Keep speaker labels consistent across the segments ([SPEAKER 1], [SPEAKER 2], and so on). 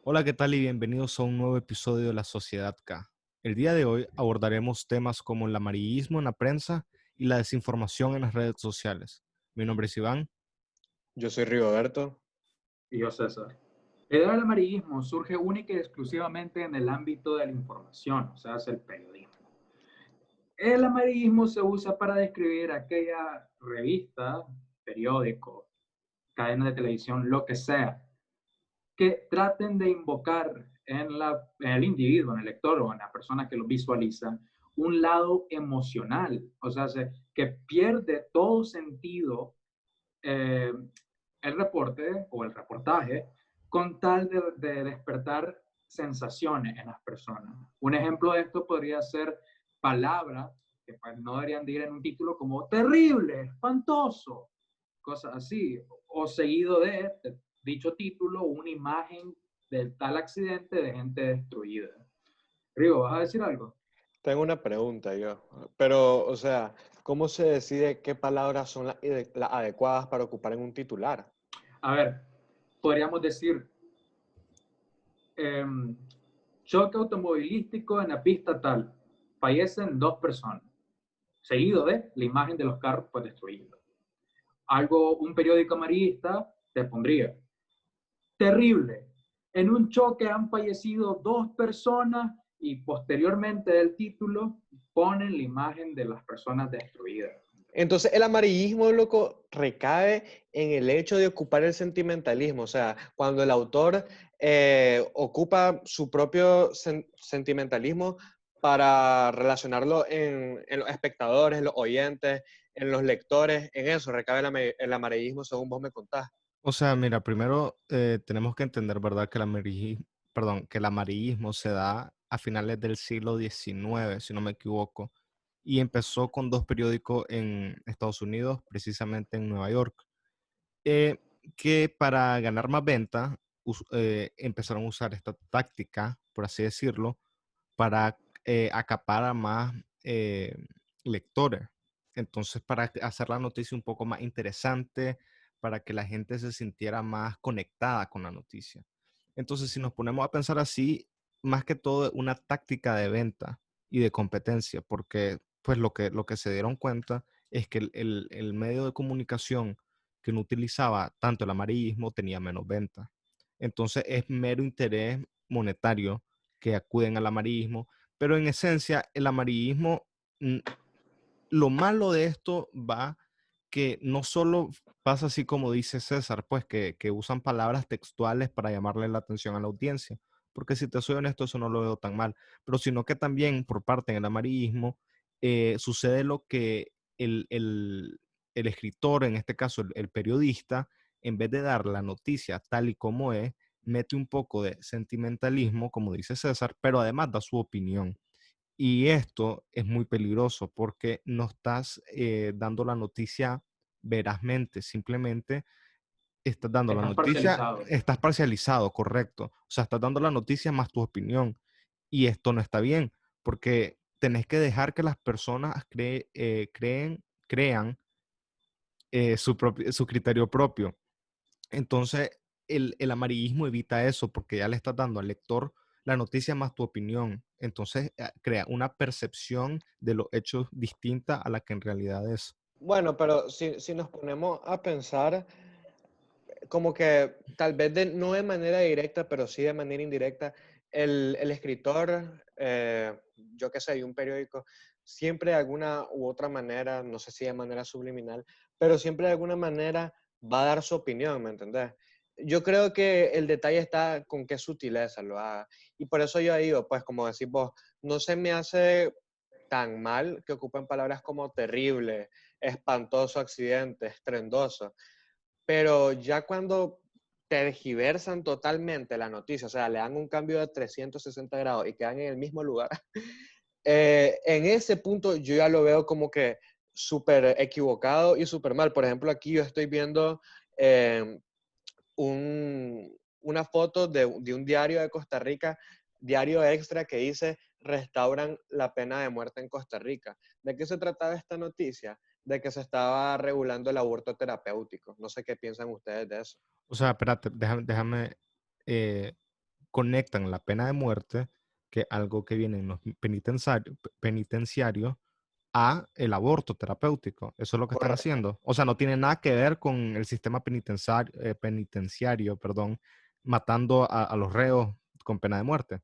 [SPEAKER 1] Hola, ¿qué tal? Y bienvenidos a un nuevo episodio de La Sociedad K. El día de hoy abordaremos temas como el amarillismo en la prensa y la desinformación en las redes sociales. Mi nombre es Iván.
[SPEAKER 2] Yo soy Rigoberto.
[SPEAKER 3] Y yo, César. La idea del amarillismo surge única y exclusivamente en el ámbito de la información, o sea, es el periodismo. El amarillismo se usa para describir aquella revista, periódico, cadena de televisión, lo que sea, que traten de invocar en el individuo, en el lector o en la persona que lo visualiza, un lado emocional, o sea, que pierde todo sentido eh, el reporte o el reportaje con tal de despertar sensaciones en las personas. Un ejemplo de esto podría ser palabras que pues, no deberían de ir en un título como terrible, espantoso, cosas así, o seguido de dicho título, una imagen del tal accidente de gente destruida. Rigo, ¿vas a decir algo?
[SPEAKER 2] Tengo una pregunta yo, pero, o sea, ¿cómo se decide qué palabras son las adecuadas para ocupar en un titular?
[SPEAKER 3] A ver, podríamos decir choque automovilístico en la pista tal. Fallecen 2 personas. Seguido de la imagen de los carros pues destruidos. Algo, un periódico amarillista te pondría. Terrible. En un choque han fallecido 2 personas y posteriormente del título ponen la imagen de las personas destruidas.
[SPEAKER 2] Entonces, el amarillismo, loco, recae en el hecho de ocupar el sentimentalismo. O sea, cuando el autor ocupa su propio sentimentalismo para relacionarlo en los espectadores, en los oyentes, en los lectores, en eso recae el amarillismo, según vos me contás.
[SPEAKER 1] O sea, mira, primero tenemos que entender, ¿verdad?, que que el amarillismo se da a finales del siglo XIX, si no me equivoco, y empezó con dos periódicos en Estados Unidos, precisamente en Nueva York. eh, que para ganar más ventas empezaron a usar esta táctica, por así decirlo, para acaparar a más lectores. Entonces, para hacer la noticia un poco más interesante, para que la gente se sintiera más conectada con la noticia. Entonces, si nos ponemos a pensar así, más que todo es una táctica de venta y de competencia, porque pues lo que se dieron cuenta es que el medio de comunicación que no utilizaba tanto el amarillismo tenía menos ventas. Entonces es mero interés monetario que acuden al amarillismo, pero en esencia el amarillismo, mm, lo malo de esto va que no solo pasa así como dice César, pues que usan palabras textuales para llamarle la atención a la audiencia, porque si te soy honesto, eso no lo veo tan mal, pero sino que también por parte del amarillismo sucede lo que el escritor, en este caso el periodista, en vez de dar la noticia tal y como es, mete un poco de sentimentalismo, como dice César, pero además da su opinión. Y esto es muy peligroso porque no estás dando la noticia verazmente, simplemente estás dando la
[SPEAKER 3] Estás
[SPEAKER 1] noticia,
[SPEAKER 3] parcializado.
[SPEAKER 1] estás parcializado, correcto. O sea, estás dando la noticia más tu opinión. Y esto no está bien, porque tenés que dejar que las personas crean su criterio propio. Entonces, el amarillismo evita eso porque ya le estás dando al lector la noticia más tu opinión. Entonces, crea una percepción de los hechos distinta a la que en realidad es.
[SPEAKER 2] Bueno, pero si nos ponemos a pensar, como que tal vez no de manera directa, pero sí de manera indirecta, el escritor, yo qué sé, de un periódico, siempre de alguna u otra manera, no sé si de manera subliminal, pero siempre de alguna manera va a dar su opinión, ¿me entendés? Yo creo que el detalle está con qué sutileza lo haga. Y por eso yo digo, pues como decís vos, no se me hace tan mal que ocupen palabras como terrible, espantoso accidente, estrendoso, pero ya cuando tergiversan totalmente la noticia, o sea, le dan un cambio de 360 grados y quedan en el mismo lugar, en ese punto yo ya lo veo como que súper equivocado y súper mal. Por ejemplo, aquí yo estoy viendo eh, una foto de un diario de Costa Rica, diario extra, que dice restauran la pena de muerte en Costa Rica. ¿De qué se trataba esta noticia? de que se estaba regulando el aborto terapéutico. No sé qué piensan ustedes de eso.
[SPEAKER 1] O sea, espérate, déjame, eh, conectan la pena de muerte, que algo que viene en los penitenciarios, a el aborto terapéutico. Eso es lo que están
[SPEAKER 2] Correcto.
[SPEAKER 1] haciendo. O sea, no tiene nada que ver con el sistema penitenciario, perdón, matando a los reos con pena de muerte.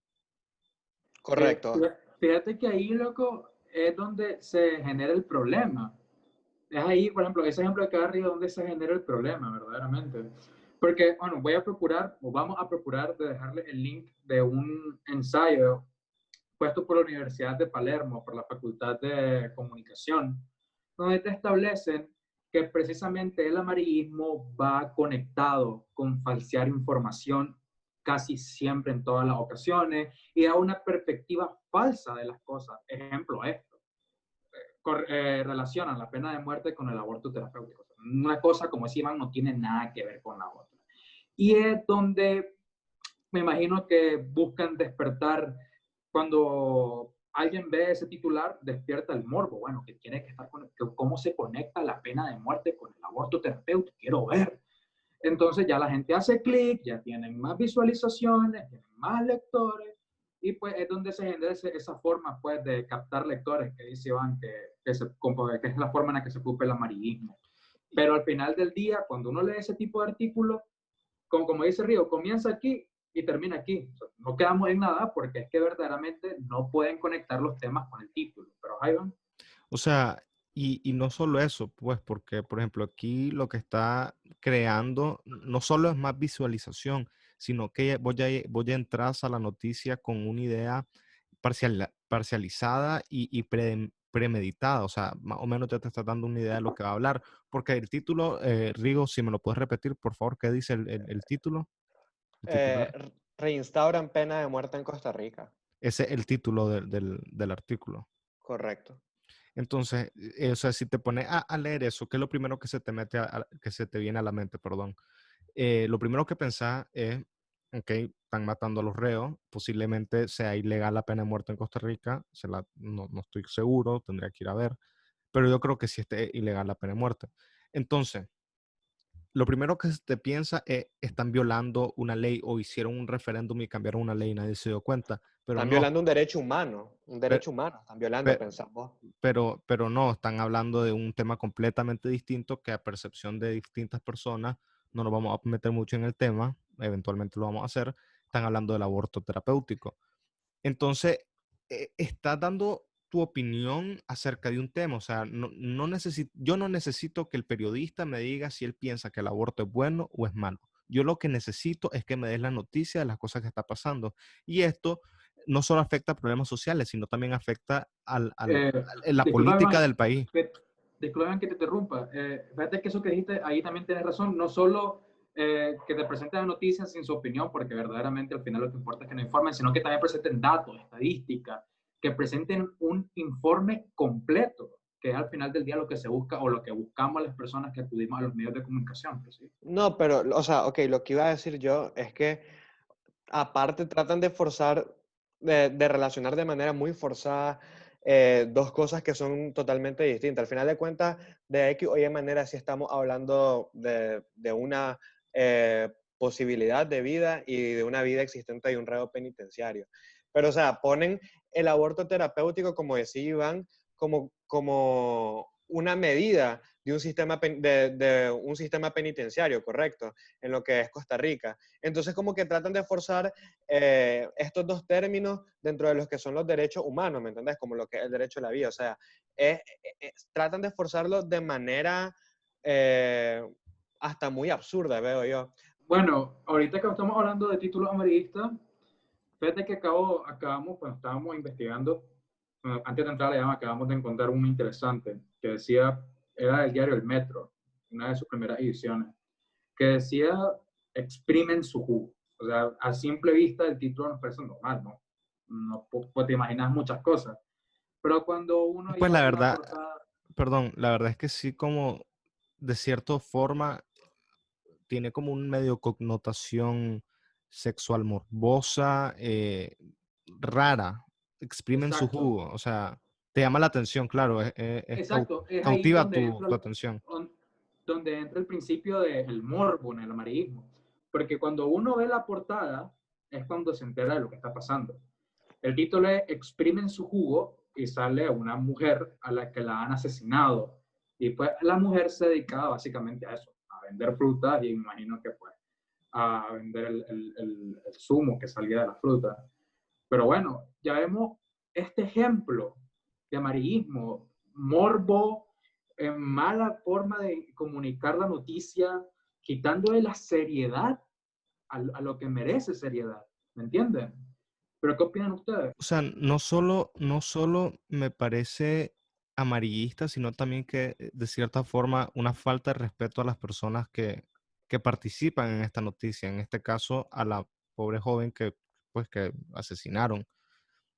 [SPEAKER 2] Correcto.
[SPEAKER 3] Fíjate que ahí, loco, es donde se genera el problema. Es ahí, por ejemplo, ese ejemplo de cada río donde se genera el problema, verdaderamente. Porque, bueno, voy a procurar, o vamos a procurar de dejarle el link de un ensayo puesto por la Universidad de Palermo, por la Facultad de Comunicación, donde te establecen que precisamente el amarillismo va conectado con falsear información casi siempre en todas las ocasiones y da una perspectiva falsa de las cosas. Ejemplo, esto. Relacionan la pena de muerte con el aborto terapéutico. Una cosa, como decía Iván, no tiene nada que ver con la otra. Y es donde me imagino que buscan despertar cuando alguien ve ese titular, despierta el morbo. Bueno, que tiene que estar con cómo se conecta la pena de muerte con el aborto terapéutico. Quiero ver. Entonces ya la gente hace clic, ya tienen más visualizaciones, tienen más lectores y pues es donde se genera esa forma pues de captar lectores que dice Iván que es la forma en la que se ocupa el amarillismo. Pero al final del día, cuando uno lee ese tipo de artículos, como dice Río, comienza aquí y termina aquí. O sea, no quedamos en nada porque es que verdaderamente no pueden conectar los temas con el título. Pero Iván.
[SPEAKER 1] O sea, y no solo eso, pues, porque, por ejemplo, aquí lo que está creando no solo es más visualización, sino que voy a entrar a la noticia con una idea parcializada y premeditada. O sea, más o menos ya te estás dando una idea de lo que va a hablar. Porque el título, Rigo, si me lo puedes repetir, por favor, ¿qué dice el título? El titular.
[SPEAKER 2] Reinstauran pena de muerte en Costa Rica.
[SPEAKER 1] Ese es el título del artículo.
[SPEAKER 2] Correcto.
[SPEAKER 1] Entonces, o sea, si te pones a leer eso, ¿qué es lo primero que se te mete que se te viene a la mente, perdón? Lo primero que pensás es, ok, están matando a los reos, posiblemente sea ilegal la pena de muerte en Costa Rica, no estoy seguro, tendría que ir a ver, pero yo creo que sí esté ilegal la pena de muerte. Entonces, lo primero que se te piensa es, están violando una ley o hicieron un referéndum y cambiaron una ley y nadie se dio cuenta, pero
[SPEAKER 2] Están
[SPEAKER 1] no.
[SPEAKER 2] violando un derecho humano. Un
[SPEAKER 1] Pero,
[SPEAKER 2] derecho humano. Están violando, pensamos.
[SPEAKER 1] pero no, están hablando de un tema completamente distinto que a percepción de distintas personas, no nos vamos a meter mucho en el tema, eventualmente lo vamos a hacer, están hablando del aborto terapéutico. Entonces, estás dando tu opinión acerca de un tema, o sea, yo no necesito que el periodista me diga si él piensa que el aborto es bueno o es malo. Yo lo que necesito es que me des la noticia de las cosas que está pasando. Y esto no solo afecta a problemas sociales, sino también afecta
[SPEAKER 3] Eh,
[SPEAKER 1] la
[SPEAKER 3] disculpa,
[SPEAKER 1] política
[SPEAKER 3] Iván,
[SPEAKER 1] del país.
[SPEAKER 3] disculpa que te interrumpa. Fíjate que eso que dijiste ahí también tienes razón. No solo que te presenten las noticias sin su opinión, porque verdaderamente al final lo que importa es que no informen, sino que también presenten datos, estadísticas, que presenten un informe completo, que es al final del día lo que se busca o lo que buscamos las personas que acudimos a los medios de comunicación. Pues, ¿sí?
[SPEAKER 2] No, pero, o sea, ok, lo que iba a decir yo es que aparte tratan de forzar, de relacionar de manera muy forzada dos cosas que son totalmente distintas. Al final de cuentas, de X o Y manera sí estamos hablando de una posibilidad de vida y de una vida existente y un reo penitenciario. Pero, o sea, ponen el aborto terapéutico, como decía Iván, como una medida de un de un sistema penitenciario, correcto, en lo que es Costa Rica. Entonces, como que tratan de forzar estos dos términos dentro de los que son los derechos humanos, ¿me entendés? Como lo que es el derecho a la vida. O sea, tratan de forzarlo de manera hasta muy absurda, veo yo.
[SPEAKER 3] Bueno, ahorita que estamos hablando de títulos amarillistas, fíjate que acabamos, cuando estábamos investigando, antes de entrar a la llama, acabamos de encontrar uno interesante que decía, era del diario El Metro, una de sus primeras ediciones, que decía, exprimen su jugo. O sea, a simple vista el título nos parece normal, ¿no? No pues te imaginas muchas cosas. Pero cuando uno
[SPEAKER 1] Pues
[SPEAKER 3] iba
[SPEAKER 1] la
[SPEAKER 3] a ver la
[SPEAKER 1] verdad,
[SPEAKER 3] portada,
[SPEAKER 1] perdón, la verdad es que sí, como de cierta forma tiene como un medio connotación sexual morbosa, rara, exprimen su
[SPEAKER 3] exacto,
[SPEAKER 1] jugo, o sea. Te llama la atención, claro,
[SPEAKER 3] Exacto, es ahí
[SPEAKER 1] cautiva
[SPEAKER 3] donde entra,
[SPEAKER 1] tu atención.
[SPEAKER 3] donde entra el principio del morbo en el amarillismo. Porque cuando uno ve la portada, es cuando se entera de lo que está pasando. El título es Exprimen su jugo y sale una mujer a la que la han asesinado. Y pues la mujer se dedicaba básicamente a eso, a vender frutas y imagino que pues a vender el zumo que salía de la fruta. Pero bueno, ya vemos este ejemplo de amarillismo, morbo, mala forma de comunicar la noticia, quitándole la seriedad a lo que merece seriedad. ¿Me entienden? ¿Pero qué opinan ustedes?
[SPEAKER 1] O sea, no solo me parece amarillista, sino también que de cierta forma una falta de respeto a las personas que participan en esta noticia, en este caso a la pobre joven que asesinaron.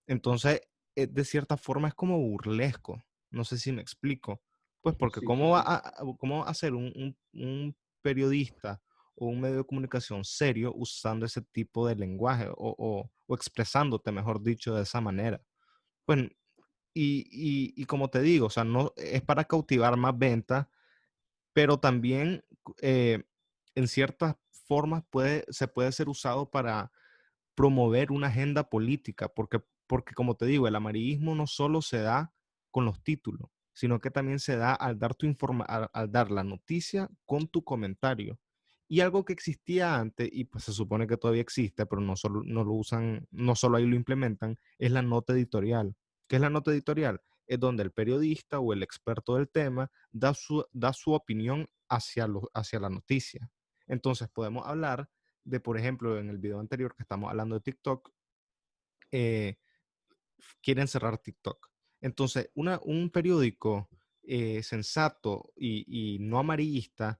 [SPEAKER 1] Entonces, de cierta forma es como burlesco. No sé si me explico. Pues porque
[SPEAKER 3] Sí,
[SPEAKER 1] cómo va a ser un periodista o un medio de comunicación serio usando ese tipo de lenguaje o expresándote, mejor dicho, de esa manera? Pues, y como te digo, o sea, no es para cautivar más ventas, pero también eh, en ciertas formas se puede ser usado para promover una agenda política, porque como te digo, el amarillismo no solo se da con los títulos, sino que también se da al dar, al dar la noticia con tu comentario. Y algo que existía antes, y pues se supone que todavía existe, pero no lo usan, no solo ahí lo implementan, es la nota editorial. ¿Qué es la nota editorial? Es donde el periodista o el experto del tema da su opinión hacia la noticia. Entonces podemos hablar de, por ejemplo, en el video anterior que estamos hablando de TikTok, eh, quieren cerrar TikTok. Entonces, un periódico sensato y no amarillista,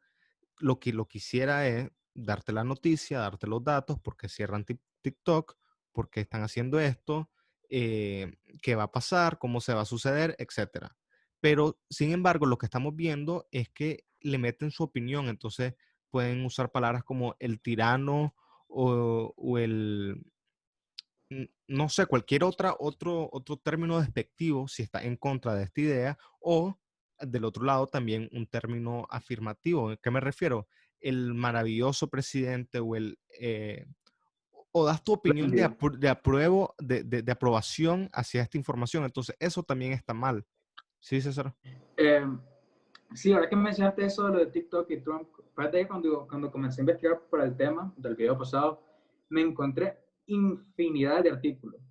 [SPEAKER 1] lo que lo quisiera es darte la noticia, darte los datos, porque cierran TikTok, porque están haciendo esto, qué va a pasar, cómo se va a suceder, etcétera. Pero, sin embargo, lo que estamos viendo es que le meten su opinión, entonces pueden usar palabras como el tirano o no sé, cualquier otro término despectivo si está en contra de esta idea, o del otro lado también un término afirmativo. ¿A qué me refiero? El maravilloso presidente o das tu opinión
[SPEAKER 3] espléndido.
[SPEAKER 1] de apruebo, de aprobación hacia esta información. Entonces, eso también está mal. ¿Sí, César?
[SPEAKER 3] Eh, sí, ahora que mencionaste eso de lo de TikTok y Trump, fíjate que cuando comencé a investigar por el tema del video pasado, me encontré infinidad de artículos,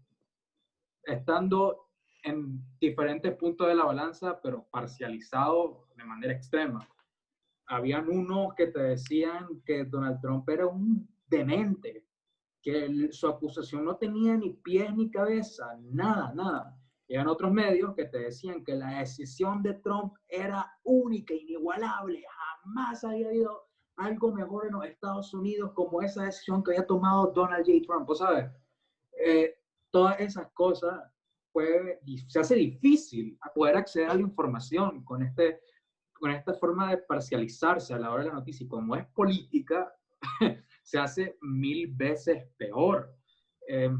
[SPEAKER 3] estando en diferentes puntos de la balanza, pero parcializado de manera extrema. Habían unos que te decían que Donald Trump era un demente, que su acusación no tenía ni pies ni cabeza, nada, nada. Y eran otros medios que te decían que la decisión de Trump era única, inigualable, jamás había habido algo mejor en los Estados Unidos como esa decisión que había tomado Donald J. Trump, ¿sabes? Eh, todas esas cosas se hace difícil poder acceder a la información con esta forma de parcializarse a la hora de la noticia. Y como es política, se hace 1000 veces peor. Eh,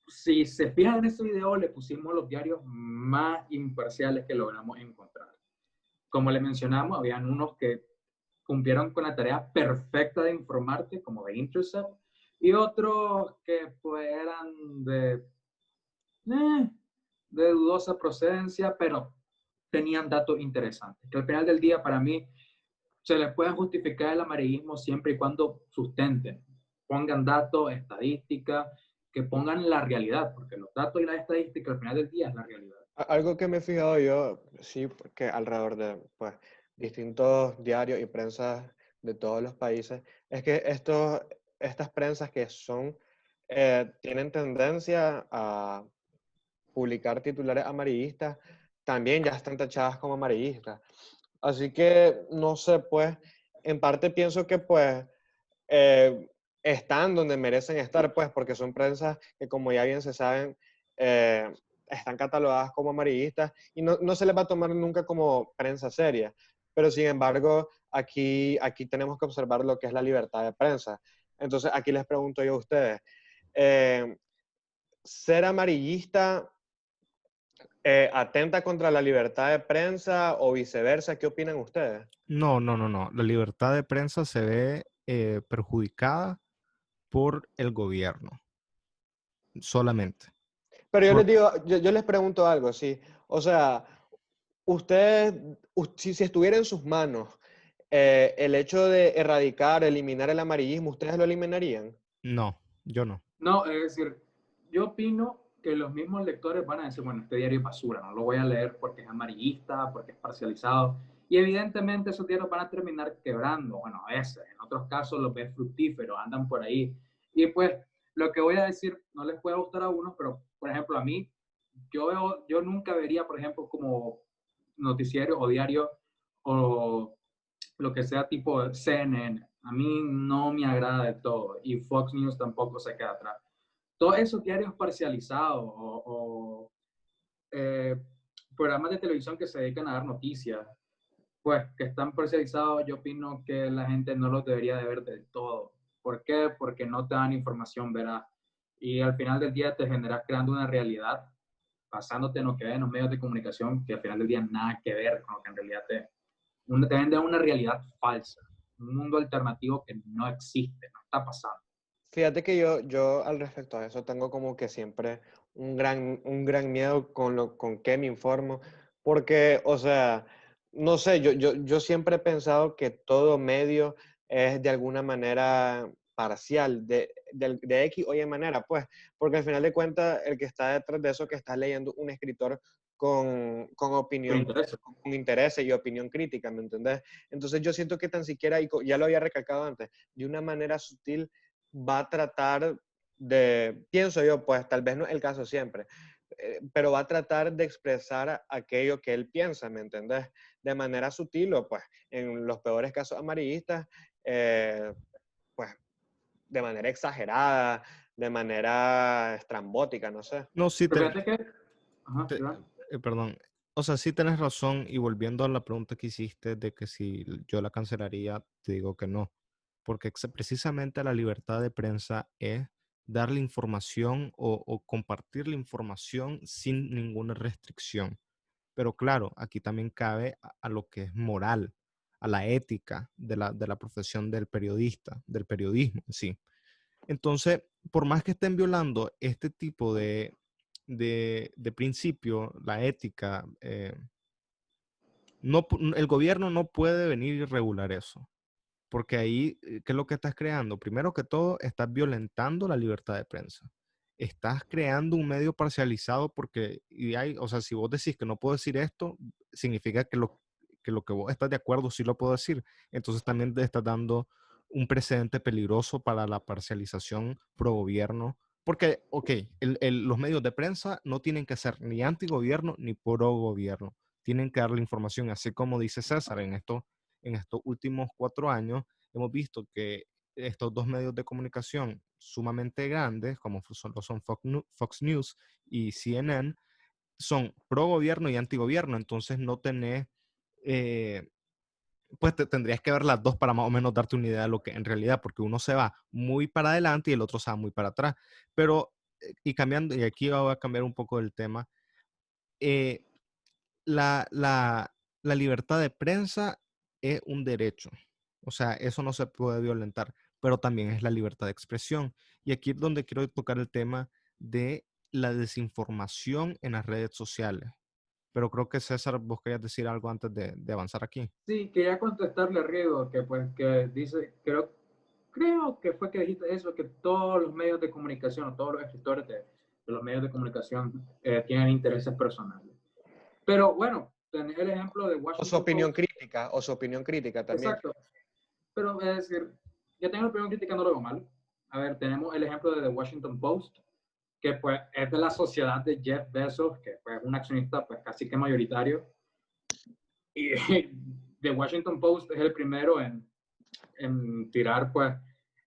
[SPEAKER 3] si se fijan en este video, le pusimos los diarios más imparciales que logramos encontrar. Como le mencionamos, habían unos que cumplieron con la tarea perfecta de informarte, como The Intercept, y otros que pues eran de dudosa procedencia, pero tenían datos interesantes. Que al final del día, para mí, se les puede justificar el amarillismo siempre y cuando sustenten, pongan datos, estadísticas, que pongan la realidad, porque los datos y las estadísticas al final del día es la realidad.
[SPEAKER 2] Algo que me he fijado yo, sí, que alrededor de pues, distintos diarios y prensas de todos los países, es que estas prensas que tienen tendencia a publicar titulares amarillistas, también ya están tachadas como amarillistas. Así que, no sé, pues, en parte pienso que, pues, están donde merecen estar, pues, porque son prensas que, como ya bien se saben, eh, están catalogadas como amarillistas y no se les va a tomar nunca como prensa seria. Pero, sin embargo, aquí tenemos que observar lo que es la libertad de prensa. Entonces, aquí les pregunto yo a ustedes, ¿ser amarillista atenta contra la libertad de prensa o viceversa. ¿Qué opinan ustedes?
[SPEAKER 1] No. La libertad de prensa se ve perjudicada por el gobierno, solamente.
[SPEAKER 2] Pero yo les
[SPEAKER 1] Por-
[SPEAKER 2] digo, yo les pregunto algo, sí. O sea, ustedes, si estuviera en sus manos el hecho de erradicar, eliminar el amarillismo, ¿ustedes lo eliminarían?
[SPEAKER 1] no, yo no.
[SPEAKER 3] No, es decir, yo opino que los mismos lectores van a decir, bueno, este diario es basura, no lo voy a leer porque es amarillista, porque es parcializado. Y evidentemente esos diarios van a terminar quebrando. Bueno, a veces, en otros casos los ven fructíferos, andan por ahí. Y pues lo que voy a decir no les puede gustar a unos, pero por ejemplo a mí, yo nunca vería, por ejemplo, como noticiario o diario o lo que sea tipo CNN. A mí no me agrada de todo y Fox News tampoco se queda atrás. Todos esos diarios parcializados o programas de televisión que se dedican a dar noticias, pues que están parcializados, yo opino que la gente no los debería de ver del todo. ¿Por qué? Porque no te dan información veraz. Y al final del día te generas creando una realidad basándote en lo que ven en los medios de comunicación que al final del día nada que ver con lo que en realidad te venden una realidad falsa, un mundo alternativo que no existe, no está pasando.
[SPEAKER 2] Fíjate que yo al respecto a eso tengo como que siempre un gran miedo con qué me informo, porque, o sea, no sé, yo siempre he pensado que todo medio es de alguna manera parcial, de X o Y manera, pues, porque al final de cuentas el que está detrás de eso que está leyendo un escritor con
[SPEAKER 3] Con
[SPEAKER 2] opinión,
[SPEAKER 3] interés.
[SPEAKER 2] con interés y opinión crítica, ¿me entendés? Entonces yo siento que tan siquiera, ya lo había recalcado antes, de una manera sutil va a tratar de, pienso yo, pues tal vez no es el caso siempre, pero va a tratar de expresar aquello que él piensa, ¿me entendés? De manera sutil o pues en los peores casos amarillistas, pues de manera exagerada, de manera estrambótica, no sé.
[SPEAKER 1] No, sí,
[SPEAKER 3] Pero fíjate que, ajá,
[SPEAKER 1] te-
[SPEAKER 3] Iván.
[SPEAKER 1] perdón. O sea, sí tienes razón. Y volviendo a la pregunta que hiciste de que si yo la cancelaría, te digo que no. Porque precisamente la libertad de prensa es darle información o compartir la información sin ninguna restricción. Pero claro, aquí también cabe a lo que es moral, a la ética de la profesión del periodista, del periodismo en sí. Entonces, por más que estén violando este tipo de principio, la ética, el gobierno no puede venir y regular eso. Porque ahí, ¿qué es lo que estás creando? Primero que todo, estás violentando la libertad de prensa. Estás creando un medio parcializado porque, o sea, si vos decís que no puedo decir esto, significa que lo que vos estás de acuerdo sí lo puedo decir. Entonces también te estás dando un precedente peligroso para la parcialización pro gobierno. Porque, ok, los medios de prensa no tienen que ser ni antigobierno ni pro gobierno. Tienen que darle información, así como dice César en estos últimos 4 años hemos visto que estos dos medios de comunicación sumamente grandes, como son Fox News y CNN, son pro gobierno y antigobierno, entonces no tenés, pues tendrías que ver las dos para más o menos darte una idea de lo que en realidad, porque uno se va muy para adelante y el otro se va muy para atrás. Pero, y cambiando, y aquí voy a cambiar un poco del tema, eh, la, la, la libertad de prensa es un derecho. O sea, eso no se puede violentar, pero también es la libertad de expresión. Y aquí es donde quiero tocar el tema de la desinformación en las redes sociales. Pero creo que César, vos querías decir algo antes de avanzar aquí.
[SPEAKER 3] Sí, quería contestarle a Rigo, que pues que dice, creo que fue que dijiste eso, que todos los medios de comunicación, o todos los escritores de los medios de comunicación tienen intereses personales. Pero bueno, tenés el ejemplo de Washington Post.
[SPEAKER 2] O su opinión crítica también.
[SPEAKER 3] Exacto. Pero es decir, yo tengo la opinión crítica, no lo veo mal. A ver, tenemos el ejemplo de The Washington Post, que pues es de la sociedad de Jeff Bezos, que pues, es un accionista pues casi que mayoritario. Y The Washington Post es el primero en tirar pues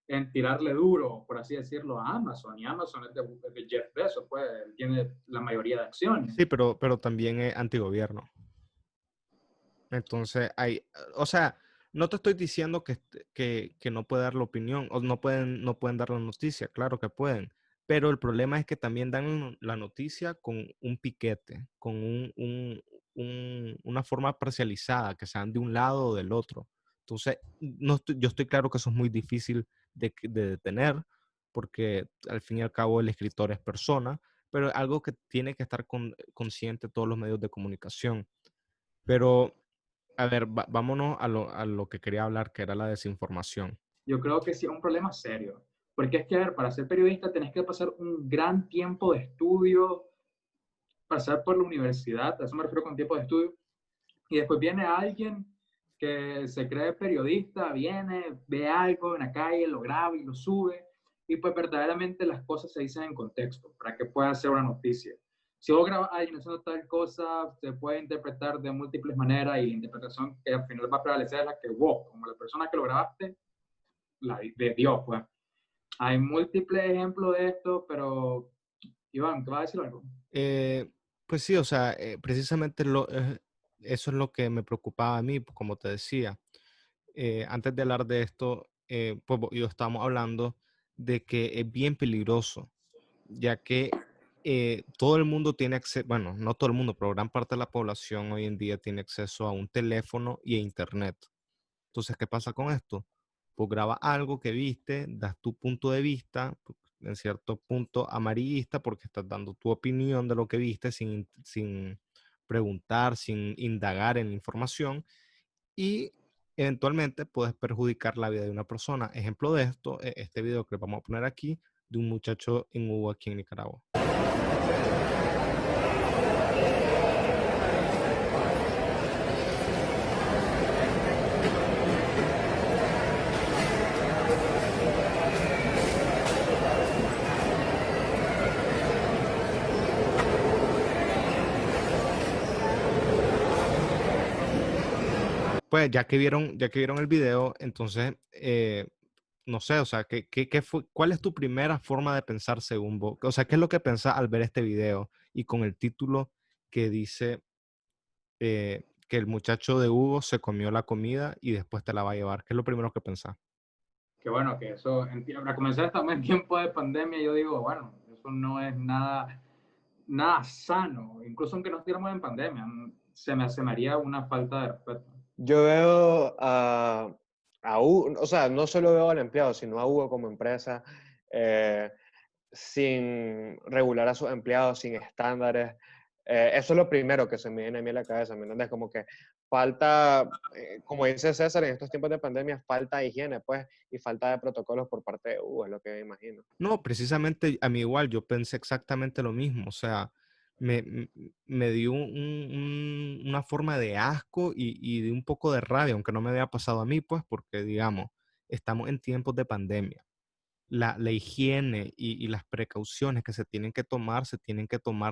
[SPEAKER 3] en tirarle duro, por así decirlo, a Amazon. Y Amazon es de Jeff Bezos, pues él tiene la mayoría de acciones.
[SPEAKER 1] Sí, pero también es antigobierno. Entonces, o sea, no te estoy diciendo que no puede dar la opinión o no pueden dar la noticia, claro que pueden, pero el problema es que también dan la noticia con un piquete, con una forma parcializada, que sean de un lado o del otro. Entonces, yo estoy claro que eso es muy difícil de detener, porque al fin y al cabo el escritor es persona, pero es algo que tiene que estar consciente todos los medios de comunicación. Pero, a ver, vámonos a lo que quería hablar, que era la desinformación.
[SPEAKER 3] Yo creo que sí es un problema serio. Porque es que, a ver, para ser periodista tenés que pasar un gran tiempo de estudio, pasar por la universidad, a eso me refiero con tiempo de estudio, y después viene alguien que se cree periodista, viene, ve algo en la calle, lo graba y lo sube, y pues verdaderamente las cosas se dicen en contexto para que pueda ser una noticia. Si vos grabas a alguien haciendo tal cosa, se puede interpretar de múltiples maneras y la interpretación que al final va a prevalecer es la que vos, como la persona que lo grabaste, la de Dios, pues. Hay múltiples ejemplos de esto, pero Iván, ¿te vas a decir algo?
[SPEAKER 1] Pues sí, o sea, precisamente eso es lo que me preocupaba a mí, como te decía. Antes de hablar de esto, pues yo estábamos hablando de que es bien peligroso, ya que todo el mundo tiene acceso, bueno, no todo el mundo, pero gran parte de la población hoy en día tiene acceso a un teléfono y a internet. Entonces, ¿qué pasa con esto? Pues graba algo que viste, das tu punto de vista, en cierto punto amarillista, porque estás dando tu opinión de lo que viste sin preguntar, sin indagar en la información, y eventualmente puedes perjudicar la vida de una persona. Ejemplo de esto es este video que vamos a poner aquí de un muchacho en Hugo aquí en Nicaragua. Pues ya que vieron el video, entonces, no sé, o sea, ¿cuál es tu primera forma de pensar según vos? O sea, ¿qué es lo que pensás al ver este video y con el título que dice que el muchacho de Hugo se comió la comida y después te la va a llevar? ¿Qué es lo primero que pensás?
[SPEAKER 3] Que bueno, que eso, para comenzar también en tiempo de pandemia, yo digo, bueno, eso no es nada, nada sano, incluso aunque no estuviéramos en pandemia, se me haría una falta de respeto.
[SPEAKER 2] Yo veo a Hugo, o sea, no solo veo al empleado, sino a Hugo como empresa, eh, sin regular a sus empleados, sin estándares. Eso es lo primero que se me viene a mí a la cabeza, ¿me entiendes? Como que falta, como dice César, en estos tiempos de pandemia, falta de higiene, pues, y falta de protocolos por parte de Hugo, es lo que me imagino.
[SPEAKER 1] No, precisamente a mí igual, yo pensé exactamente lo mismo, o sea, me dio una forma de asco y de un poco de rabia, aunque no me había pasado a mí, pues, porque digamos, estamos en tiempos de pandemia. La higiene y las precauciones que se tienen que tomar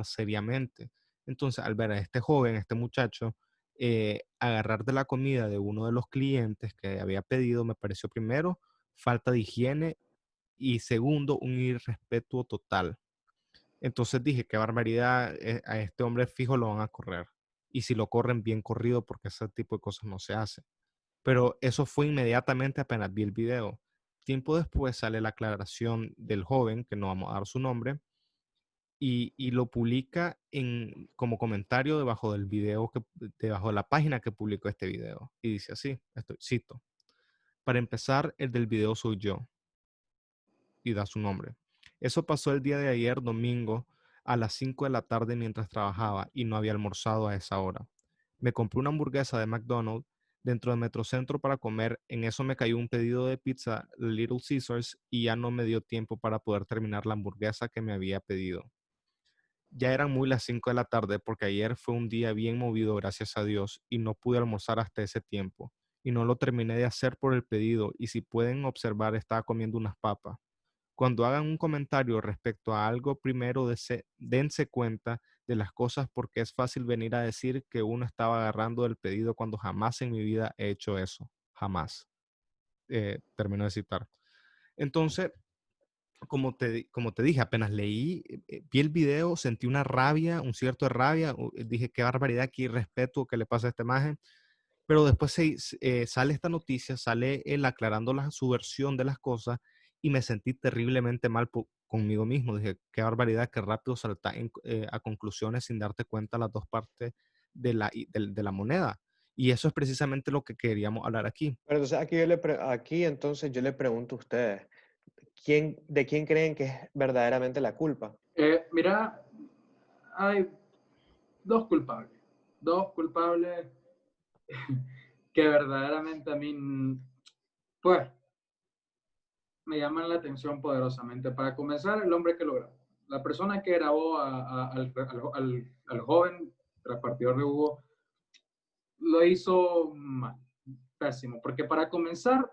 [SPEAKER 1] seriamente. Entonces, al ver a este joven, este muchacho, agarrar de la comida de uno de los clientes que había pedido, me pareció primero falta de higiene y segundo, un irrespeto total. Entonces dije, qué barbaridad, a este hombre fijo lo van a correr. Y si lo corren, bien corrido, porque ese tipo de cosas no se hace. Pero eso fue inmediatamente apenas vi el video. Tiempo después sale la aclaración del joven, que no vamos a dar su nombre, y lo publica como comentario debajo del video, debajo de la página que publicó este video. Y dice así, cito, para empezar, el del video soy yo, y da su nombre. Eso pasó el día de ayer, domingo, a las 5 de la tarde mientras trabajaba y no había almorzado a esa hora. Me compré una hamburguesa de McDonald's dentro de Metrocentro para comer. En eso me cayó un pedido de pizza Little Caesars y ya no me dio tiempo para poder terminar la hamburguesa que me había pedido. Ya eran muy las 5 de la tarde porque ayer fue un día bien movido, gracias a Dios, y no pude almorzar hasta ese tiempo. Y no lo terminé de hacer por el pedido y si pueden observar estaba comiendo unas papas. Cuando hagan un comentario respecto a algo, primero dense cuenta de las cosas porque es fácil venir a decir que uno estaba agarrando el pedido cuando jamás en mi vida he hecho eso. Jamás. Termino de citar. Entonces, como te dije, apenas leí, vi el video, sentí una rabia, un cierto de rabia. Dije, qué barbaridad, qué irrespeto que le pasa a esta imagen. Pero después sale esta noticia, sale él aclarando su versión de las cosas y me sentí terriblemente mal conmigo mismo. Dije, qué barbaridad, qué rápido saltar a conclusiones sin darte cuenta las dos partes de la moneda. Y eso es precisamente lo que queríamos hablar aquí.
[SPEAKER 2] Pero entonces aquí entonces yo le pregunto a ustedes, ¿de quién creen que es verdaderamente la culpa?
[SPEAKER 3] Mira, hay dos culpables. Dos culpables que verdaderamente a mí, pues, me llaman la atención poderosamente. Para comenzar, el hombre que lo grabó. La persona que grabó al joven repartidor de Hugo lo hizo mal, pésimo. Porque para comenzar,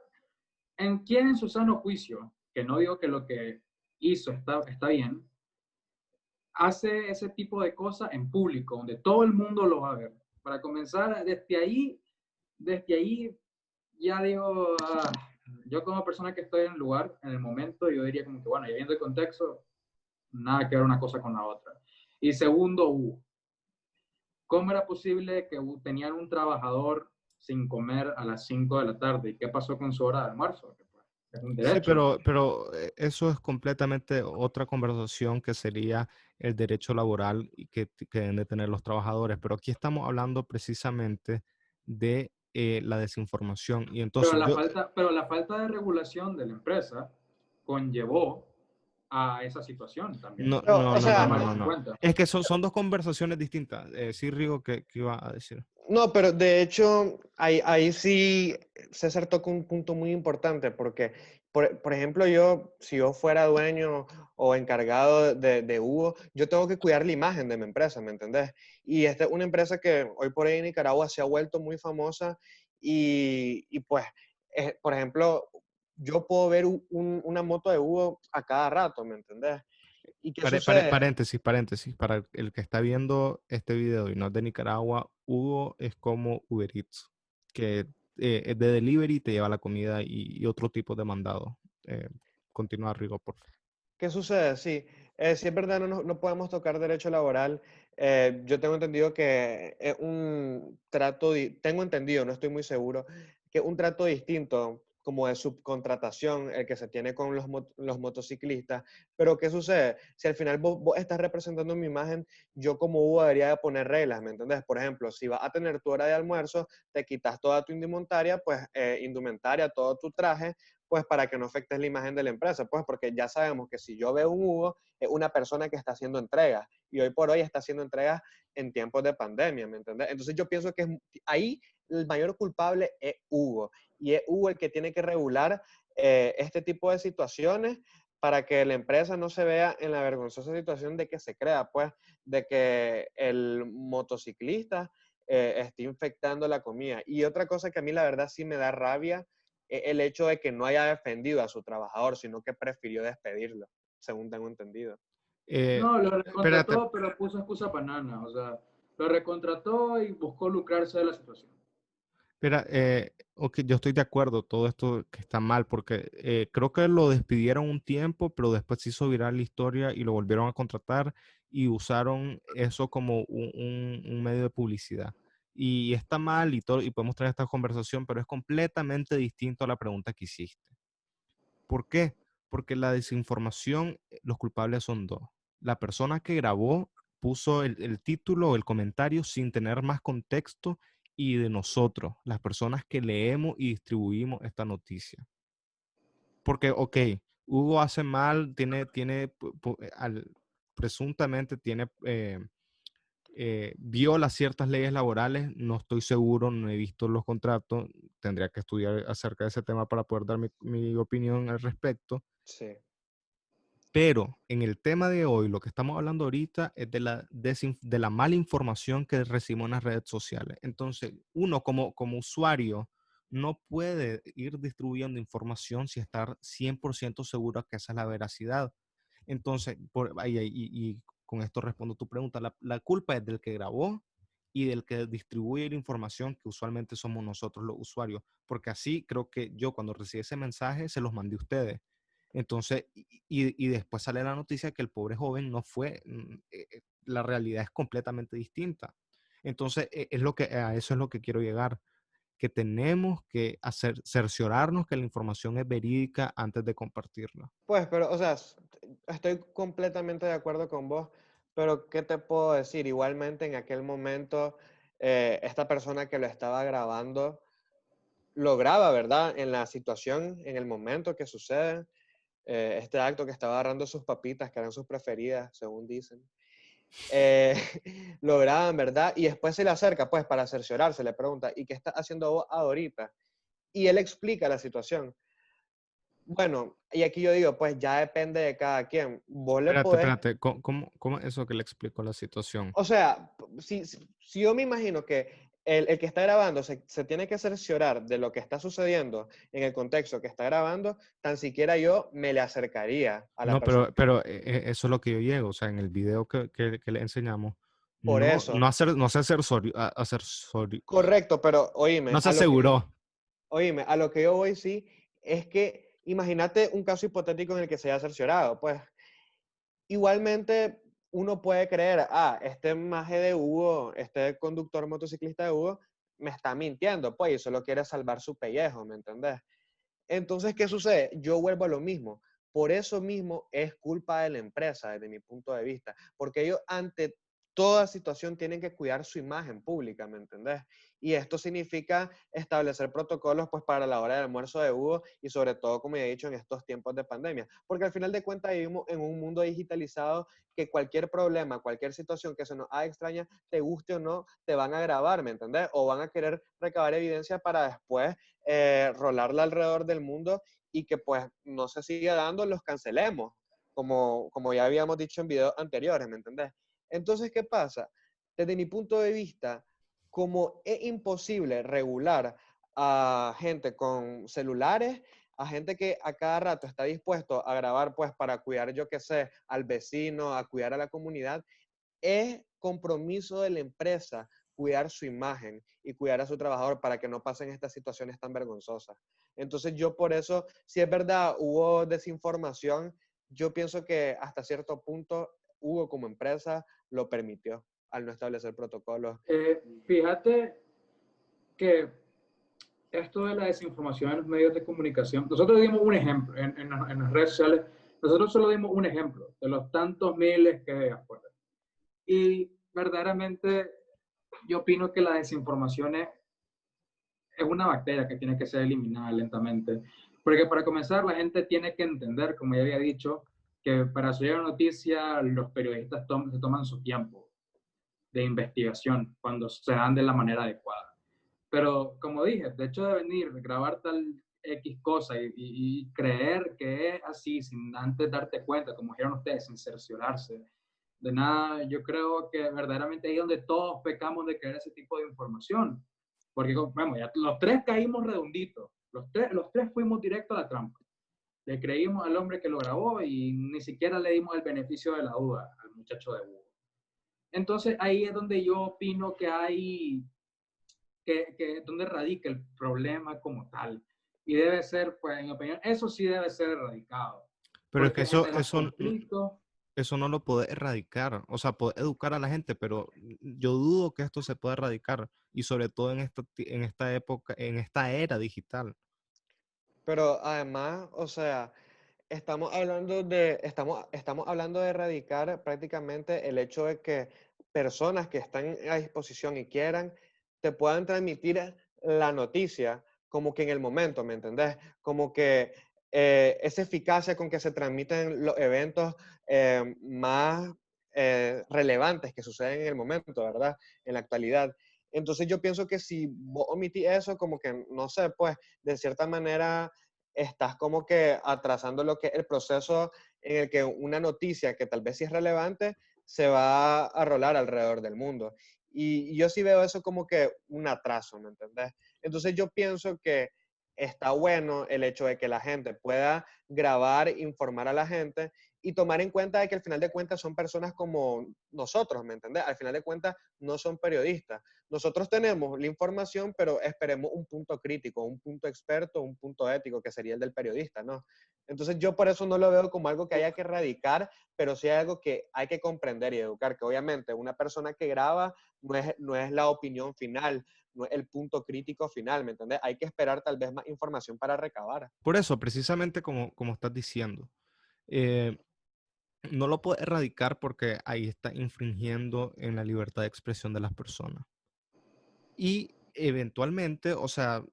[SPEAKER 3] ¿en quién en su sano juicio, que no digo que lo que hizo está bien, hace ese tipo de cosas en público, donde todo el mundo lo va a ver? Para comenzar, desde ahí ya digo, yo como persona que estoy en el lugar, en el momento, yo diría como que, bueno, ya viendo el contexto, nada que ver una cosa con la otra. Y segundo, ¿cómo era posible que tenían un trabajador sin comer a las 5 de la tarde? ¿Y qué pasó con su hora de almuerzo? Que, pues, es un
[SPEAKER 1] Sí,
[SPEAKER 3] derecho.
[SPEAKER 1] pero eso es completamente otra conversación que sería el derecho laboral y que deben de tener los trabajadores. Pero aquí estamos hablando precisamente de la desinformación. Y entonces yo,
[SPEAKER 3] Pero la falta de regulación de la empresa conllevó a esa situación también.
[SPEAKER 1] no,
[SPEAKER 2] Pero,
[SPEAKER 1] no,
[SPEAKER 2] o
[SPEAKER 1] no, no,
[SPEAKER 3] Hay que
[SPEAKER 1] no,
[SPEAKER 2] sea,
[SPEAKER 3] tomar
[SPEAKER 1] no,
[SPEAKER 3] eso en
[SPEAKER 1] no.
[SPEAKER 3] cuenta.
[SPEAKER 1] Es que son dos conversaciones distintas. Sí, Rigo, ¿qué iba a decir?
[SPEAKER 2] no, pero de hecho, ahí sí César toca un punto muy importante, porque, por ejemplo, si yo fuera dueño o encargado de Hugo, yo tengo que cuidar la imagen de mi empresa, ¿me entendés? Y esta es una empresa que hoy por ahí en Nicaragua se ha vuelto muy famosa y pues, por ejemplo, yo puedo ver una moto de Hugo a cada rato, ¿me entendés? ¿Y qué sucede?
[SPEAKER 1] Paréntesis, paréntesis. Para el que está viendo este video y no es de Nicaragua, Hugo es como Uber Eats, que es de delivery, te lleva la comida y otro tipo de mandado. Eh, Continúa, Rigo, por favor.
[SPEAKER 2] ¿Qué sucede? Sí, sí es verdad, no podemos tocar derecho laboral. Yo tengo entendido que es un trato, tengo entendido, no estoy muy seguro, que es un trato distinto como de subcontratación el que se tiene con los motociclistas. Pero ¿qué sucede? Si al final vos estás representando mi imagen, yo como Hugo debería de poner reglas, ¿me entendés? Por ejemplo, si vas a tener tu hora de almuerzo, te quitas toda tu indumentaria, pues indumentaria, todo tu traje, pues para que no afectes la imagen de la empresa, pues porque ya sabemos que si yo veo un Hugo, es una persona que está haciendo entregas y hoy por hoy está haciendo entregas en tiempos de pandemia, ¿me entiendes? Entonces yo pienso que ahí el mayor culpable es Hugo y es Hugo el que tiene que regular este tipo de situaciones para que la empresa no se vea en la vergonzosa situación de que se crea, pues, de que el motociclista esté infectando la comida. Y otra cosa que a mí la verdad sí me da rabia el hecho de que no haya defendido a su trabajador, sino que prefirió despedirlo, según tengo entendido.
[SPEAKER 3] No, lo
[SPEAKER 1] Espérate,
[SPEAKER 3] recontrató, pero puso excusa banana. O sea, lo recontrató y buscó lucrarse de la situación.
[SPEAKER 1] espera, ok, yo estoy de acuerdo, todo esto que está mal, porque creo que lo despidieron un tiempo, pero después se hizo viral la historia y lo volvieron a contratar y usaron eso como un medio de publicidad. Y está mal y todo, y podemos traer esta conversación, pero es completamente distinto a la pregunta que hiciste. ¿Por qué? Porque la desinformación, los culpables son dos. La persona que grabó puso el título o el comentario sin tener más contexto y de nosotros, las personas que leemos y distribuimos esta noticia. Porque, ok, Hugo hace mal, presuntamente tiene, viola ciertas leyes laborales, no estoy seguro, no he visto los contratos, tendría que estudiar acerca de ese tema para poder dar mi opinión al respecto.
[SPEAKER 2] Sí.
[SPEAKER 1] Pero en el tema de hoy, lo que estamos hablando ahorita es de la mala información que recibimos en las redes sociales. Entonces, uno como usuario no puede ir distribuyendo información si estar 100% seguro que esa es la veracidad. Entonces, y con esto respondo tu pregunta, la culpa es del que grabó y del que distribuye la información, que usualmente somos nosotros los usuarios, porque así creo que yo cuando recibí ese mensaje se los mandé a ustedes. Entonces, y después sale la noticia que el pobre joven no fue, la realidad es completamente distinta. Entonces, a eso es lo que quiero llegar. que tenemos que cerciorarnos que la información es verídica antes de compartirla.
[SPEAKER 2] Pues, pero, o sea, estoy completamente de acuerdo con vos, pero ¿qué te puedo decir? Igualmente en aquel momento, esta persona que lo estaba grabando, lo graba, ¿verdad? En la situación, en el momento que sucede, este acto que estaba agarrando sus papitas, que eran sus preferidas, según dicen. Eh, lo graban, ¿verdad? Y después se le acerca, pues, para cerciorarse, le pregunta, ¿y qué está haciendo vos ahorita? Y él explica la situación. Bueno, y aquí yo digo, pues ya depende de cada quien. Vos le
[SPEAKER 1] Espérate,
[SPEAKER 2] podés,
[SPEAKER 1] espérate, ¿cómo es eso que le explicó la situación?
[SPEAKER 2] o sea, si yo me imagino que el que está grabando se tiene que cerciorar de lo que está sucediendo en el contexto que está grabando, tan siquiera yo me le acercaría a la
[SPEAKER 1] No,
[SPEAKER 2] persona.
[SPEAKER 1] eso es lo que yo llego, o sea, en el video que le enseñamos,
[SPEAKER 2] Por eso,
[SPEAKER 1] no se
[SPEAKER 2] correcto, pero
[SPEAKER 1] no se aseguró.
[SPEAKER 2] oíme, a lo que yo voy sí, es que imagínate un caso hipotético en el que se haya cerciorado, pues igualmente uno puede creer, este maje de Hugo, este conductor motociclista de Hugo, me está mintiendo, pues, y solo quiere salvar su pellejo, ¿me entendés? Entonces, ¿qué sucede? Yo vuelvo a lo mismo. Por eso mismo es culpa de la empresa, desde mi punto de vista, porque ellos ante toda situación tienen que cuidar su imagen pública, ¿me entendés? Y esto significa establecer protocolos pues para la hora del almuerzo de Hugo y sobre todo, como ya he dicho, en estos tiempos de pandemia, porque al final de cuentas vivimos en un mundo digitalizado que cualquier problema, cualquier situación que se nos haga extraña, te guste o no, te van a grabar, ¿me entendés? O van a querer recabar evidencia para después rolarla alrededor del mundo y que pues no se siga dando, los cancelemos, como ya habíamos dicho en videos anteriores, ¿me entendés? Entonces, ¿qué pasa? Desde mi punto de vista, como es imposible regular a gente con celulares, a gente que a cada rato está dispuesto a grabar pues para cuidar, yo qué sé, al vecino, a cuidar a la comunidad, es compromiso de la empresa cuidar su imagen y cuidar a su trabajador para que no pasen estas situaciones tan vergonzosas. Entonces yo por eso, si es verdad, hubo desinformación, yo pienso que hasta cierto punto Hugo como empresa lo permitió al no establecer protocolos.
[SPEAKER 3] Fíjate que esto de la desinformación en los medios de comunicación, nosotros dimos un ejemplo en las redes sociales, nosotros solo dimos un ejemplo de los tantos miles que hay afuera. Y verdaderamente yo opino que la desinformación es una bacteria que tiene que ser eliminada lentamente. Porque para comenzar, la gente tiene que entender, como ya había dicho, que para subir una noticia los periodistas se toman su tiempo de investigación cuando se dan de la manera adecuada. Pero como dije, de hecho de venir, grabar tal X cosa y creer que es así, sin antes darte cuenta, como dijeron ustedes, sin cerciorarse de nada, yo creo que verdaderamente ahí es donde todos pecamos de creer ese tipo de información. Porque, bueno, ya los tres caímos redonditos, los tres fuimos directo a la trampa. Le creímos al hombre que lo grabó y ni siquiera le dimos el beneficio de la duda al muchacho de Hugo. Entonces ahí es donde yo opino que hay donde radica el problema como tal. Y debe ser, pues, en mi opinión, eso sí debe ser erradicado.
[SPEAKER 1] Pero es que
[SPEAKER 3] Porque genera conflicto.
[SPEAKER 1] eso no lo puede erradicar. O sea, puede educar a la gente, pero yo dudo que esto se pueda erradicar. Y sobre todo en esta época, en esta era digital.
[SPEAKER 2] Pero además, o sea, estamos hablando de erradicar prácticamente el hecho de que personas que están a disposición y quieran, te puedan transmitir la noticia como que en el momento, ¿me entendés? Como que esa eficacia con que se transmiten los eventos más relevantes que suceden en el momento, ¿verdad? En la actualidad. Entonces yo pienso que si vos omitís eso, como que, no sé, pues, de cierta manera estás como que atrasando lo que es el proceso en el que una noticia que tal vez sí es relevante se va a rolar alrededor del mundo. Y yo sí veo eso como que un atraso, ¿me entendés? Entonces yo pienso que está bueno el hecho de que la gente pueda grabar, informar a la gente y tomar en cuenta de que al final de cuentas son personas como nosotros, ¿me entendés? Al final de cuentas no son periodistas. Nosotros tenemos la información, pero esperemos un punto crítico, un punto experto, un punto ético, que sería el del periodista, ¿no? Entonces yo por eso no lo veo como algo que haya que erradicar, pero sí algo que hay que comprender y educar, que obviamente una persona que graba no es la opinión final, no es el punto crítico final, ¿me entiendes? Hay que esperar tal vez más información para recabar.
[SPEAKER 1] Por eso, precisamente como estás diciendo, eh, no lo puedes erradicar porque ahí está infringiendo en la libertad de expresión de las personas. Y eventualmente, o sea,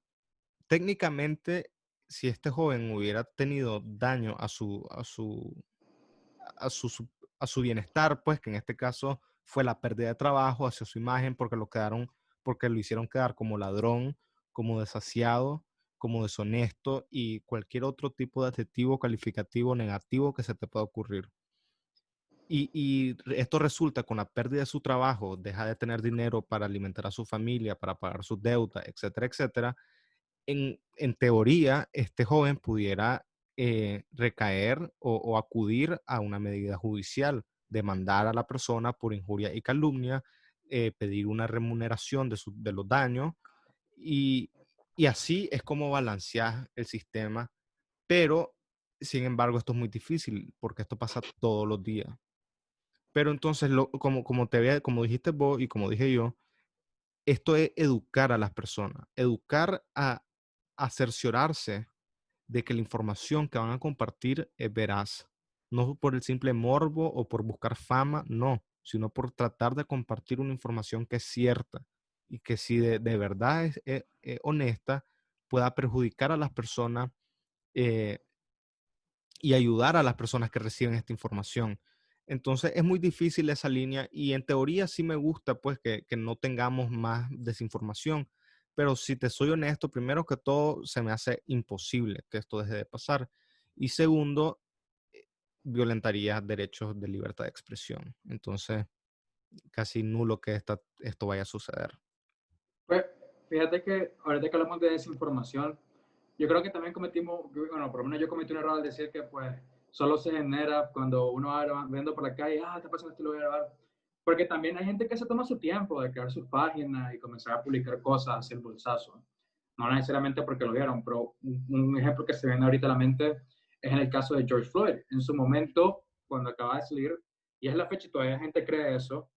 [SPEAKER 1] técnicamente, si este joven hubiera tenido daño a su, a su bienestar, pues que en este caso fue la pérdida de trabajo hacia su imagen porque lo hicieron quedar como ladrón, como desasiado, como deshonesto y cualquier otro tipo de adjetivo calificativo negativo que se te pueda ocurrir. Y esto resulta con la pérdida de su trabajo, deja de tener dinero para alimentar a su familia, para pagar sus deudas, etcétera, etcétera. En teoría, este joven pudiera recaer o acudir a una medida judicial, demandar a la persona por injuria y calumnia, pedir una remuneración de los daños y, y así es como balancear el sistema. Pero, sin embargo, esto es muy difícil porque esto pasa todos los días. Pero entonces, como dijiste vos y como dije yo, esto es educar a las personas, educar a cerciorarse de que la información que van a compartir es veraz, no por el simple morbo o por buscar fama, no, sino por tratar de compartir una información que es cierta y que si de verdad es honesta, pueda perjudicar a las personas eh, y ayudar a las personas que reciben esta información. Entonces es muy difícil esa línea y en teoría sí me gusta pues que no tengamos más desinformación, pero si te soy honesto, primero que todo se me hace imposible que esto deje de pasar y segundo, eh, violentaría derechos de libertad de expresión. Entonces casi nulo que esto vaya a suceder.
[SPEAKER 3] Pues fíjate que ahorita que hablamos de desinformación, yo creo que también cometimos, bueno, por lo menos yo cometí un error al decir que pues solo se genera cuando uno va viendo por la calle, está pasando esto, lo voy a grabar. Porque también hay gente que se toma su tiempo de crear sus páginas y comenzar a publicar cosas, hacer bolsazo. No necesariamente porque lo vieron, pero un ejemplo que se viene ahorita a la mente es en el caso de George Floyd. En su momento, cuando acaba de salir, y es la fecha y todavía gente cree eso,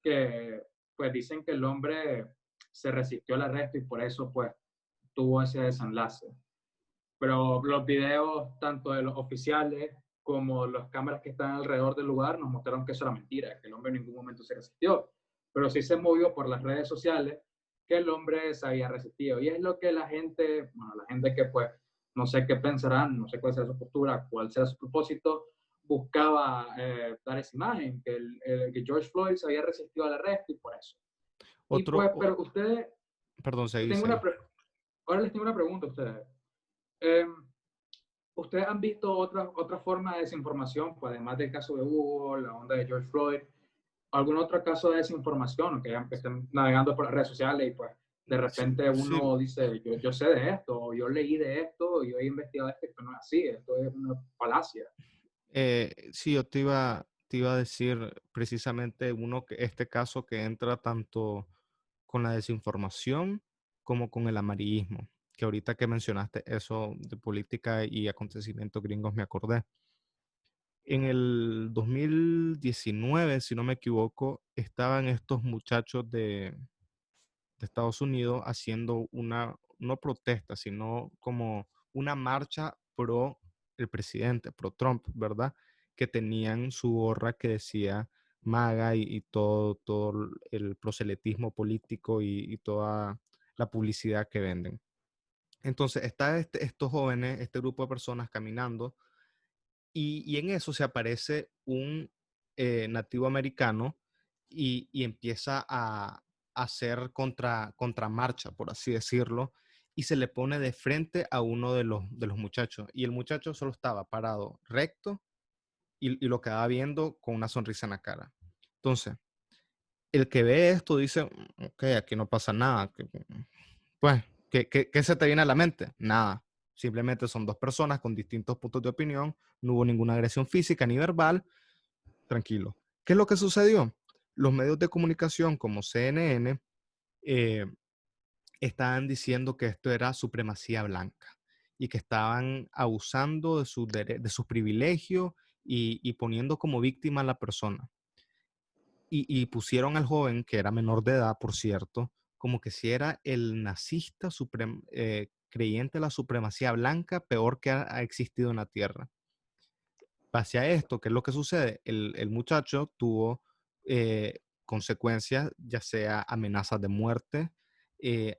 [SPEAKER 3] que pues dicen que el hombre se resistió al arresto y por eso pues tuvo ese desenlace. Pero los videos, tanto de los oficiales como las cámaras que están alrededor del lugar, nos mostraron que eso era mentira, que el hombre en ningún momento se resistió. Pero sí se movió por las redes sociales que el hombre se había resistido. Y es lo que la gente, bueno, la gente que pues no sé qué pensarán, no sé cuál será su postura, cuál será su propósito, buscaba dar esa imagen, que George Floyd se había resistido al arresto y por eso. Y
[SPEAKER 1] Otro,
[SPEAKER 3] pues, pero ustedes,
[SPEAKER 1] perdón, seguí,
[SPEAKER 3] tengo
[SPEAKER 1] seguí.
[SPEAKER 3] ahora les tengo una pregunta a ustedes. Eh, ¿Ustedes han visto otra forma de desinformación, pues además del caso de Hugo, la onda de George Floyd, algún otro caso de desinformación que estén navegando por las redes sociales y pues de
[SPEAKER 1] Sí,
[SPEAKER 3] repente
[SPEAKER 1] sí,
[SPEAKER 3] uno dice, yo sé de esto, o yo leí de esto, yo he investigado esto, esto no es así, esto es una falacia?
[SPEAKER 1] sí, yo te iba a decir precisamente este caso que entra tanto con la desinformación como con el amarillismo, que ahorita que mencionaste eso de política y acontecimientos gringos me acordé. En el 2019, si no me equivoco, estaban estos muchachos de Estados Unidos haciendo no protesta, sino como una marcha pro el presidente, pro Trump, ¿verdad? Que tenían su gorra que decía MAGA y todo el proselitismo político y toda la publicidad que venden. Entonces, está estos jóvenes, este grupo de personas caminando y en eso se aparece un nativo americano y empieza a hacer contramarcha, por así decirlo, y se le pone de frente a uno de los muchachos. Y el muchacho solo estaba parado recto y lo quedaba viendo con una sonrisa en la cara. Entonces, el que ve esto dice, ok, aquí no pasa nada. Pues, ¿qué se te viene a la mente? Nada. Simplemente son dos personas con distintos puntos de opinión. No hubo ninguna agresión física ni verbal. Tranquilo. ¿Qué es lo que sucedió? Los medios de comunicación como CNN eh, estaban diciendo que esto era supremacía blanca y que estaban abusando de sus privilegios y poniendo como víctima a la persona. Y pusieron al joven, que era menor de edad, por cierto, como que si era el nazista creyente de la supremacía blanca peor que ha existido en la Tierra. Pese a esto, ¿qué es lo que sucede? El muchacho tuvo consecuencias, ya sea amenazas de muerte,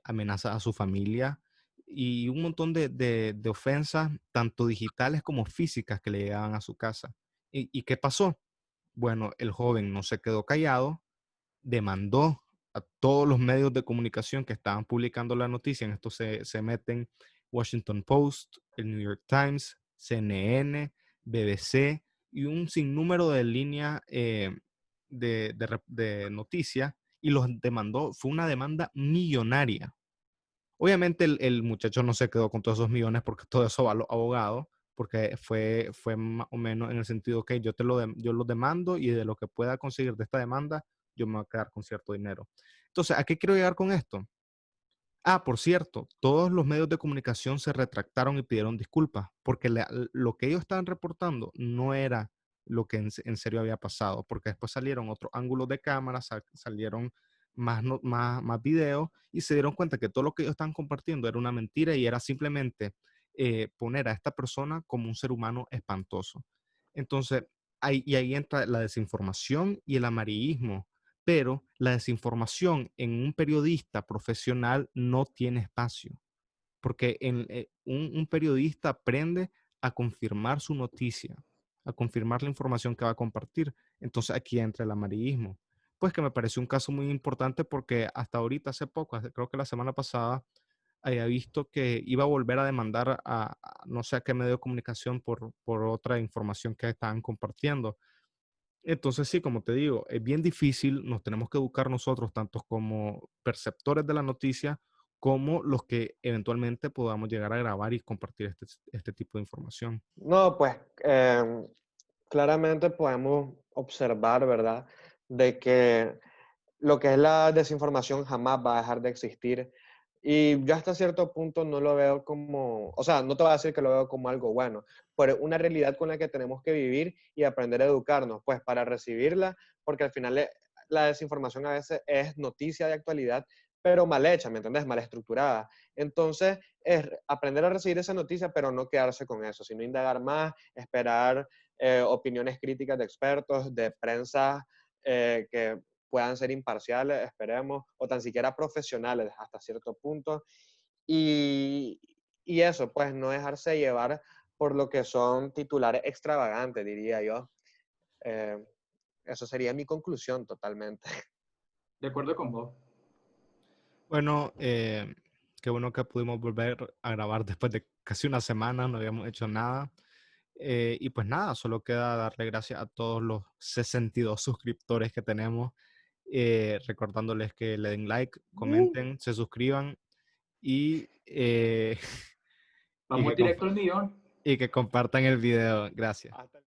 [SPEAKER 1] amenazas a su familia y un montón de ofensas, tanto digitales como físicas, que le llegaban a su casa. ¿Y qué pasó? Bueno, el joven no se quedó callado, demandó a todos los medios de comunicación que estaban publicando la noticia. En esto se meten Washington Post, el New York Times, CNN, BBC y un sinnúmero de líneas de noticias, y los demandó. Fue una demanda millonaria. Obviamente el muchacho no se quedó con todos esos millones, porque todo eso va a los abogados, porque fue más o menos en el sentido que yo lo demando, y de lo que pueda conseguir de esta demanda, yo me voy a quedar con cierto dinero. Entonces, ¿a qué quiero llegar con esto? Ah, por cierto, todos los medios de comunicación se retractaron y pidieron disculpas, porque lo que ellos estaban reportando no era lo que en serio había pasado, porque después salieron otros ángulos de cámara, salieron más videos, y se dieron cuenta que todo lo que ellos estaban compartiendo era una mentira, y era simplemente poner a esta persona como un ser humano espantoso. Entonces, ahí entra la desinformación y el amarillismo, pero la desinformación en un periodista profesional no tiene espacio, porque un periodista aprende a confirmar su noticia, a confirmar la información que va a compartir. Entonces aquí entra el amarillismo. Pues que me pareció un caso muy importante, porque hasta ahorita, hace poco, creo que la semana pasada, había visto que iba a volver a demandar a no sé a qué medio de comunicación por otra información que estaban compartiendo. Entonces, sí, como te digo, es bien difícil. Nos tenemos que educar nosotros, tanto como perceptores de la noticia, como los que eventualmente podamos llegar a grabar y compartir este tipo de información.
[SPEAKER 2] No, pues claramente podemos observar, ¿verdad? De que lo que es la desinformación jamás va a dejar de existir. Y yo hasta cierto punto no lo veo como, o sea, no te voy a decir que lo veo como algo bueno, pero una realidad con la que tenemos que vivir y aprender a educarnos, pues para recibirla, porque al final la desinformación a veces es noticia de actualidad, pero mal hecha, ¿me entiendes? Mal estructurada. Entonces, es aprender a recibir esa noticia, pero no quedarse con eso, sino indagar más, esperar opiniones críticas de expertos, de prensa que puedan ser imparciales, esperemos, o tan siquiera profesionales hasta cierto punto. Y, y eso, pues no dejarse llevar por lo que son titulares extravagantes, diría yo. Eh, Eso sería mi conclusión totalmente.
[SPEAKER 3] De acuerdo con vos.
[SPEAKER 1] Bueno, qué bueno que pudimos volver a grabar después de casi una semana. No habíamos hecho nada. Y pues nada, solo queda darle gracias a todos los 62 suscriptores que tenemos, recordándoles que le den like, comenten, se suscriban, y, y,
[SPEAKER 3] Vamos
[SPEAKER 1] que,
[SPEAKER 3] directo al millón.
[SPEAKER 1] y que compartan el video. Gracias.
[SPEAKER 2] Hasta